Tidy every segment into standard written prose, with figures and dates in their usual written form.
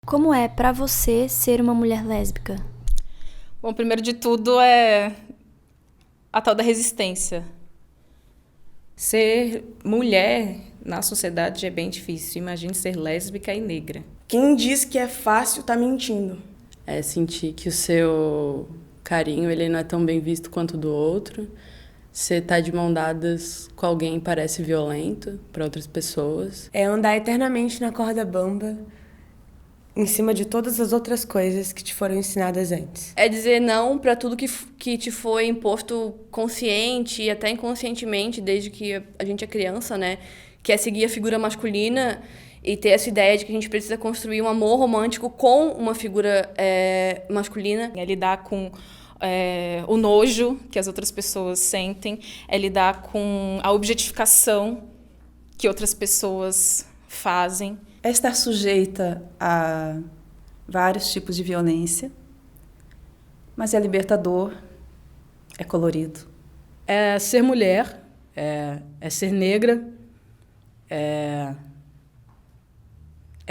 Como é pra você ser uma mulher lésbica? Bom, primeiro de tudo é a tal da resistência. Ser mulher na sociedade é bem difícil. Imagine ser lésbica e negra. Quem diz que é fácil tá mentindo. É sentir que o seu carinho ele não é tão bem visto quanto o do outro. Você tá de mão dadas com alguém parece violento para outras pessoas. É andar eternamente na corda bamba, em cima de todas as outras coisas que te foram ensinadas antes. É dizer não para tudo que te foi imposto consciente e até inconscientemente, desde que a gente é criança, né? Que é seguir a figura masculina e ter essa ideia de que a gente precisa construir um amor romântico com uma figura masculina. É lidar com o nojo que as outras pessoas sentem, é lidar com a objetificação que outras pessoas fazem. É estar sujeita a vários tipos de violência, mas é libertador, é colorido. É ser mulher, é ser negra, é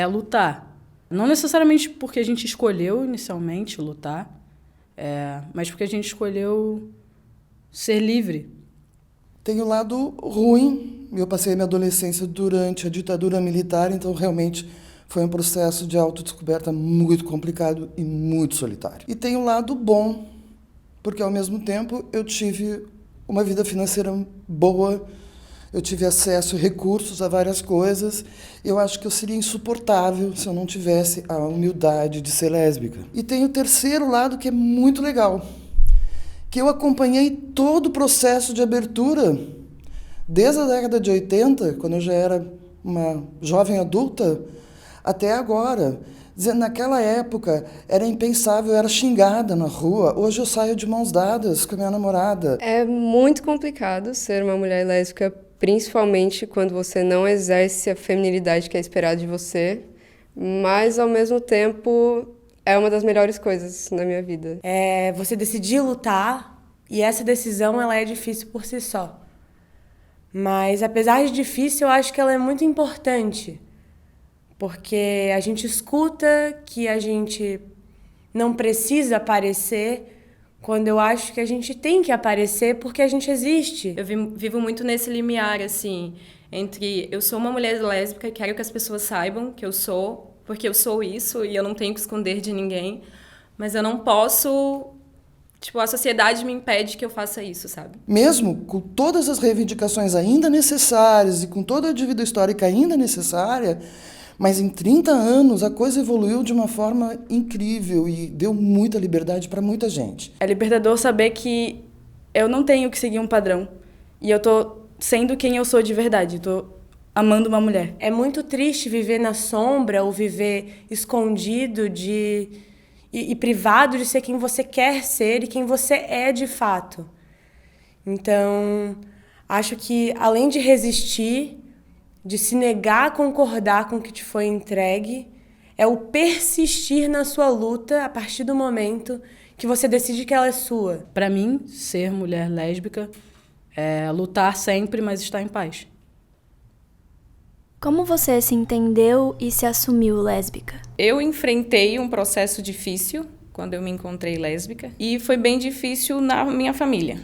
lutar. Não necessariamente porque a gente escolheu inicialmente lutar, mas porque a gente escolheu ser livre. Tem o lado ruim. Eu passei a minha adolescência durante a ditadura militar, então realmente foi um processo de autodescoberta muito complicado e muito solitário. E tem o lado bom, porque ao mesmo tempo eu tive uma vida financeira boa, eu tive acesso a recursos a várias coisas. Eu acho que eu seria insuportável se eu não tivesse a humildade de ser lésbica. E tem o terceiro lado que é muito legal, que eu acompanhei todo o processo de abertura, desde a década de 80, quando eu já era uma jovem adulta, até agora. Dizendo, naquela época era impensável, eu era xingada na rua. Hoje eu saio de mãos dadas com a minha namorada. É muito complicado ser uma mulher lésbica, principalmente quando você não exerce a feminilidade que é esperada de você, mas ao mesmo tempo é uma das melhores coisas na minha vida. É você decidir lutar, e essa decisão ela é difícil por si só. Mas apesar de difícil, eu acho que ela é muito importante, porque a gente escuta que a gente não precisa aparecer, quando eu acho que a gente tem que aparecer porque a gente existe. Eu vivo muito nesse limiar, assim, entre eu sou uma mulher lésbica e quero que as pessoas saibam que eu sou, porque eu sou isso e eu não tenho que esconder de ninguém, mas eu não posso... Tipo, a sociedade me impede que eu faça isso, sabe? Mesmo com todas as reivindicações ainda necessárias e com toda a dívida histórica ainda necessária, mas em 30 anos a coisa evoluiu de uma forma incrível e deu muita liberdade para muita gente. É libertador saber que eu não tenho que seguir um padrão e eu tô sendo quem eu sou de verdade, tô amando uma mulher. É muito triste viver na sombra ou viver escondido e privado de ser quem você quer ser e quem você é de fato. Então, acho que além de resistir, de se negar a concordar com o que te foi entregue, é o persistir na sua luta a partir do momento que você decide que ela é sua. Para mim, ser mulher lésbica é lutar sempre, mas estar em paz. Como você se entendeu e se assumiu lésbica? Eu enfrentei um processo difícil quando eu me encontrei lésbica e foi bem difícil na minha família.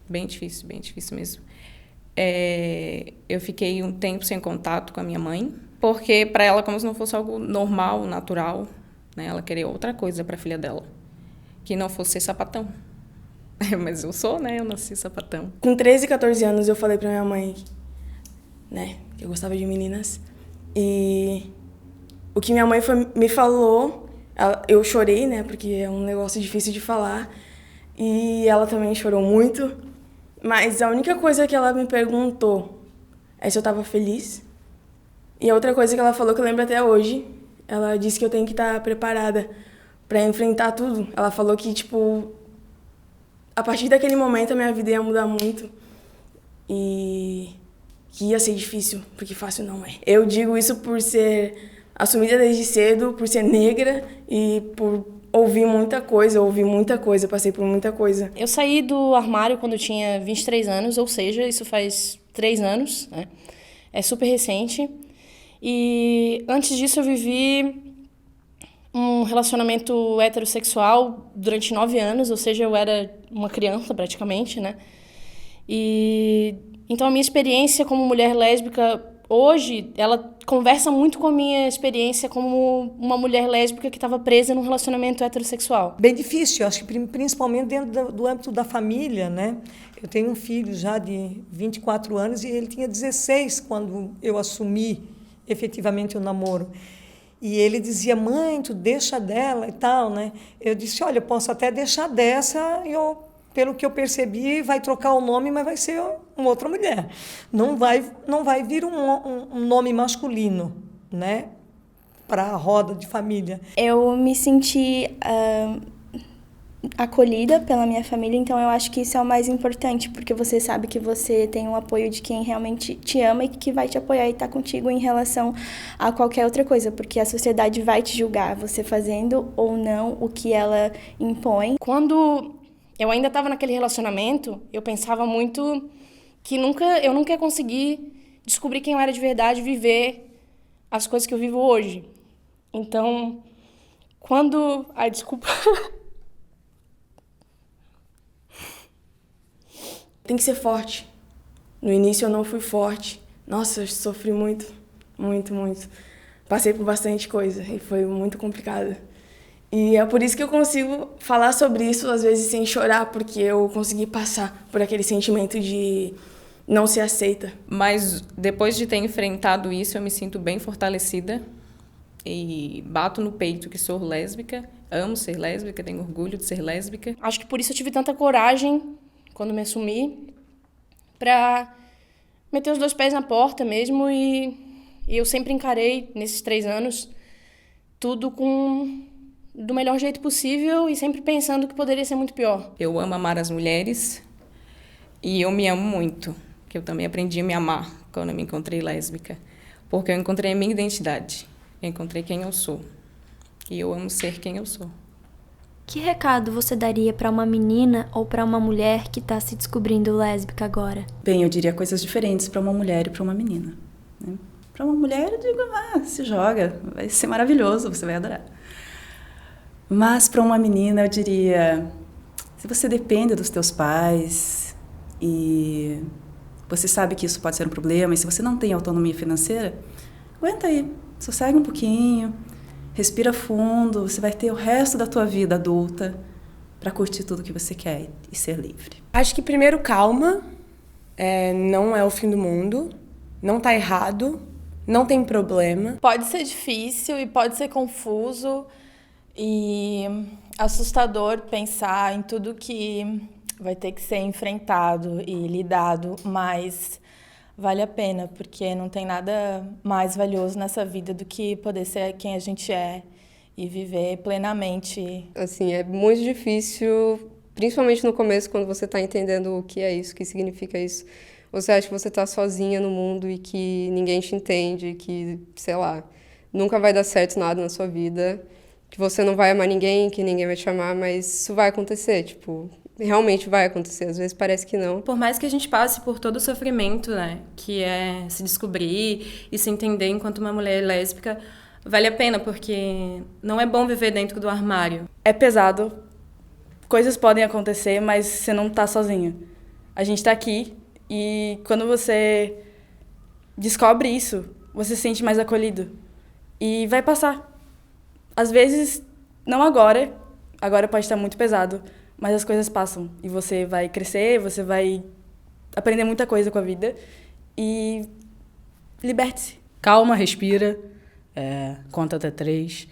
Bem difícil mesmo. Eu fiquei um tempo sem contato com a minha mãe, porque para ela como se não fosse algo normal, natural, né? Ela queria outra coisa para a filha dela, que não fosse ser sapatão. Mas eu sou, né? Eu nasci sapatão. Com 13, 14 anos eu falei pra minha mãe, né, que eu gostava de meninas. E o que minha mãe me falou, eu chorei, né, porque é um negócio difícil de falar. E ela também chorou muito. Mas a única coisa que ela me perguntou é se eu estava feliz. E a outra coisa que ela falou, que eu lembro até hoje, ela disse que eu tenho que estar preparada para enfrentar tudo. Ela falou que, tipo, a partir daquele momento a minha vida ia mudar muito. E que ia ser difícil, porque fácil não é. Eu digo isso por ser assumida desde cedo, por ser negra e por ouvi muita coisa, passei por muita coisa. Eu saí do armário quando eu tinha 23 anos, ou seja, isso faz 3 anos, né? É super recente. E antes disso eu vivi num relacionamento heterossexual durante 9 anos, ou seja, eu era uma criança praticamente, né? E então a minha experiência como mulher lésbica hoje, ela conversa muito com a minha experiência como uma mulher lésbica que estava presa num relacionamento heterossexual. Bem difícil, acho que principalmente dentro do âmbito da família, né? Eu tenho um filho já de 24 anos e ele tinha 16 quando eu assumi efetivamente o namoro. E ele dizia, mãe, tu deixa dela e tal, né? Eu disse, olha, eu posso até deixar dessa e eu, pelo que eu percebi, vai trocar o nome, mas vai ser uma outra mulher. Não vai vir um nome masculino, né? Para a roda de família. Eu me senti acolhida pela minha família, então eu acho que isso é o mais importante, porque você sabe que você tem o apoio de quem realmente te ama e que vai te apoiar e tá contigo em relação a qualquer outra coisa, porque a sociedade vai te julgar, você fazendo ou não o que ela impõe. Quando eu ainda estava naquele relacionamento, eu pensava muito que eu nunca ia conseguir descobrir quem eu era de verdade, viver as coisas que eu vivo hoje. Então, quando... Ai, desculpa. Tem que ser forte. No início eu não fui forte. Nossa, eu sofri muito, muito, muito. Passei por bastante coisa e foi muito complicado. E é por isso que eu consigo falar sobre isso, às vezes, sem chorar, porque eu consegui passar por aquele sentimento de não ser aceita. Mas depois de ter enfrentado isso, eu me sinto bem fortalecida e bato no peito que sou lésbica, amo ser lésbica, tenho orgulho de ser lésbica. Acho que por isso eu tive tanta coragem quando me assumi, para meter os 2 pés na porta mesmo, e eu sempre encarei, nesses 3 anos, tudo do melhor jeito possível e sempre pensando que poderia ser muito pior. Eu amo amar as mulheres e eu me amo muito, que eu também aprendi a me amar quando eu me encontrei lésbica, porque eu encontrei a minha identidade, eu encontrei quem eu sou, e eu amo ser quem eu sou. Que recado você daria para uma menina ou para uma mulher que está se descobrindo lésbica agora? Bem, eu diria coisas diferentes para uma mulher e para uma menina. Né? Para uma mulher, eu digo, se joga, vai ser maravilhoso, você vai adorar. Mas para uma menina, eu diria, se você depende dos teus pais e você sabe que isso pode ser um problema, e se você não tem autonomia financeira, aguenta aí, sossegue um pouquinho, respira fundo, você vai ter o resto da tua vida adulta para curtir tudo que você quer e ser livre. Acho que primeiro calma, não é o fim do mundo, não tá errado, não tem problema. Pode ser difícil e pode ser confuso e assustador pensar em tudo que vai ter que ser enfrentado e lidado, mas vale a pena, porque não tem nada mais valioso nessa vida do que poder ser quem a gente é e viver plenamente. Assim, é muito difícil, principalmente no começo, quando você está entendendo o que é isso, o que significa isso. Você acha que você está sozinha no mundo e que ninguém te entende, que, sei lá, nunca vai dar certo nada na sua vida, que você não vai amar ninguém, que ninguém vai te amar, mas isso vai acontecer, tipo... Realmente vai acontecer, às vezes parece que não. Por mais que a gente passe por todo o sofrimento, né, que é se descobrir e se entender enquanto uma mulher lésbica, vale a pena, porque não é bom viver dentro do armário. É pesado, coisas podem acontecer, mas você não tá sozinho. A gente tá aqui e quando você descobre isso, você se sente mais acolhido. E vai passar. Às vezes, não agora pode estar muito pesado, mas as coisas passam e você vai crescer, você vai aprender muita coisa com a vida e liberte-se. Calma, respira, conta até 3,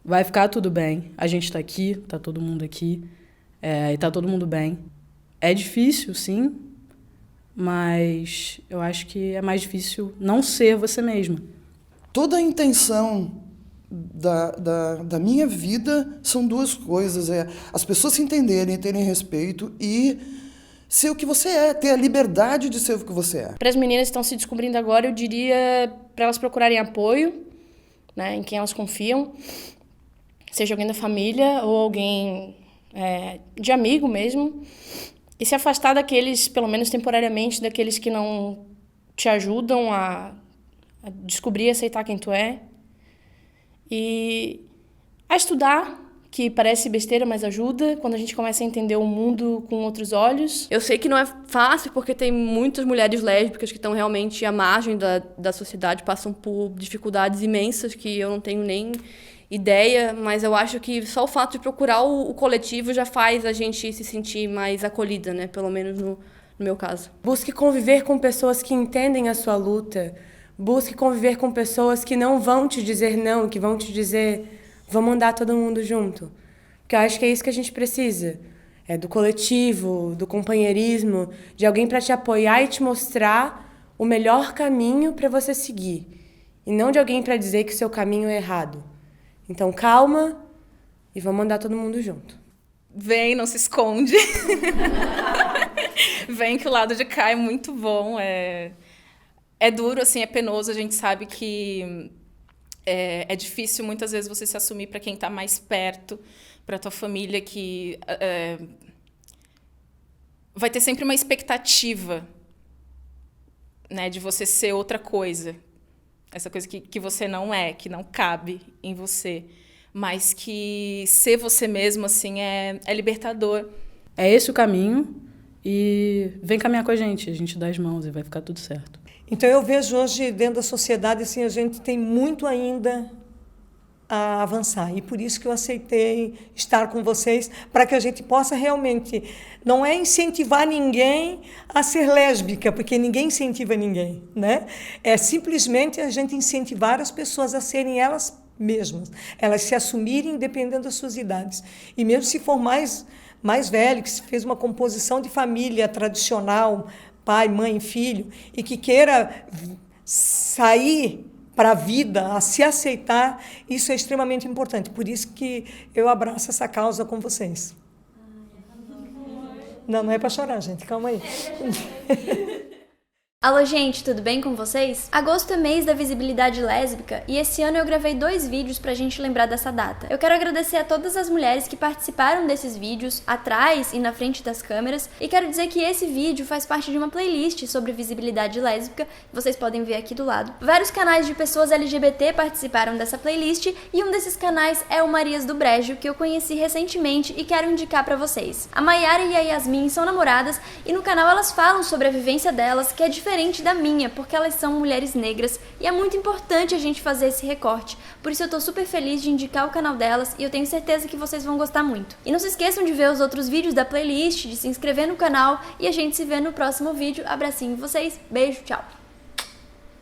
vai ficar tudo bem. A gente tá aqui, tá todo mundo aqui e tá todo mundo bem. É difícil, sim, mas eu acho que é mais difícil não ser você mesma. Toda a intenção da minha vida são 2 coisas. As pessoas se entenderem, terem respeito e ser o que você é, ter a liberdade de ser o que você é. Para as meninas que estão se descobrindo agora, eu diria para elas procurarem apoio, né, em quem elas confiam, seja alguém da família ou alguém de amigo mesmo, e se afastar daqueles, pelo menos temporariamente, daqueles que não te ajudam a descobrir e aceitar quem tu é. E a estudar, que parece besteira, mas ajuda, quando a gente começa a entender o mundo com outros olhos. Eu sei que não é fácil, porque tem muitas mulheres lésbicas que estão realmente à margem da sociedade, passam por dificuldades imensas que eu não tenho nem ideia, mas eu acho que só o fato de procurar o coletivo já faz a gente se sentir mais acolhida, né? Pelo menos no meu caso. Busque conviver com pessoas que entendem a sua luta. Busque conviver com pessoas que não vão te dizer não, que vão te dizer vamos andar todo mundo junto. Porque eu acho que é isso que a gente precisa. É do coletivo, do companheirismo, de alguém para te apoiar e te mostrar o melhor caminho para você seguir. E não de alguém para dizer que o seu caminho é errado. Então, calma e vamos andar todo mundo junto. Vem, não se esconde. Vem que o lado de cá é muito bom. É duro, assim, é penoso. A gente sabe que é difícil muitas vezes você se assumir para quem está mais perto, para a tua família, que vai ter sempre uma expectativa, né, de você ser outra coisa. Essa coisa que você não é, que não cabe em você. Mas que ser você mesmo, assim, é libertador. É esse o caminho e vem caminhar com a gente dá as mãos e vai ficar tudo certo. Então, eu vejo hoje, dentro da sociedade, assim, a gente tem muito ainda a avançar. E por isso que eu aceitei estar com vocês, para que a gente possa realmente... Não é incentivar ninguém a ser lésbica, porque ninguém incentiva ninguém, né? É simplesmente a gente incentivar as pessoas a serem elas mesmas, elas se assumirem dependendo das suas idades. E mesmo se for mais velho, que se fez uma composição de família tradicional, pai, mãe, filho, e que queira sair para a vida, a se aceitar, isso é extremamente importante. Por isso que eu abraço essa causa com vocês. Não é para chorar, gente, calma aí. Alô, gente, tudo bem com vocês? Agosto é mês da visibilidade lésbica e esse ano eu gravei 2 vídeos pra gente lembrar dessa data. Eu quero agradecer a todas as mulheres que participaram desses vídeos, atrás e na frente das câmeras, e quero dizer que esse vídeo faz parte de uma playlist sobre visibilidade lésbica, vocês podem ver aqui do lado. Vários canais de pessoas LGBT participaram dessa playlist e um desses canais é o Marias do Brejo, que eu conheci recentemente e quero indicar pra vocês. A Mayara e a Yasmin são namoradas e no canal elas falam sobre a vivência delas, que é diferente da minha, porque elas são mulheres negras e é muito importante a gente fazer esse recorte. Por isso eu tô super feliz de indicar o canal delas e eu tenho certeza que vocês vão gostar muito. E não se esqueçam de ver os outros vídeos da playlist, de se inscrever no canal e a gente se vê no próximo vídeo. Abracinho em vocês, beijo, tchau!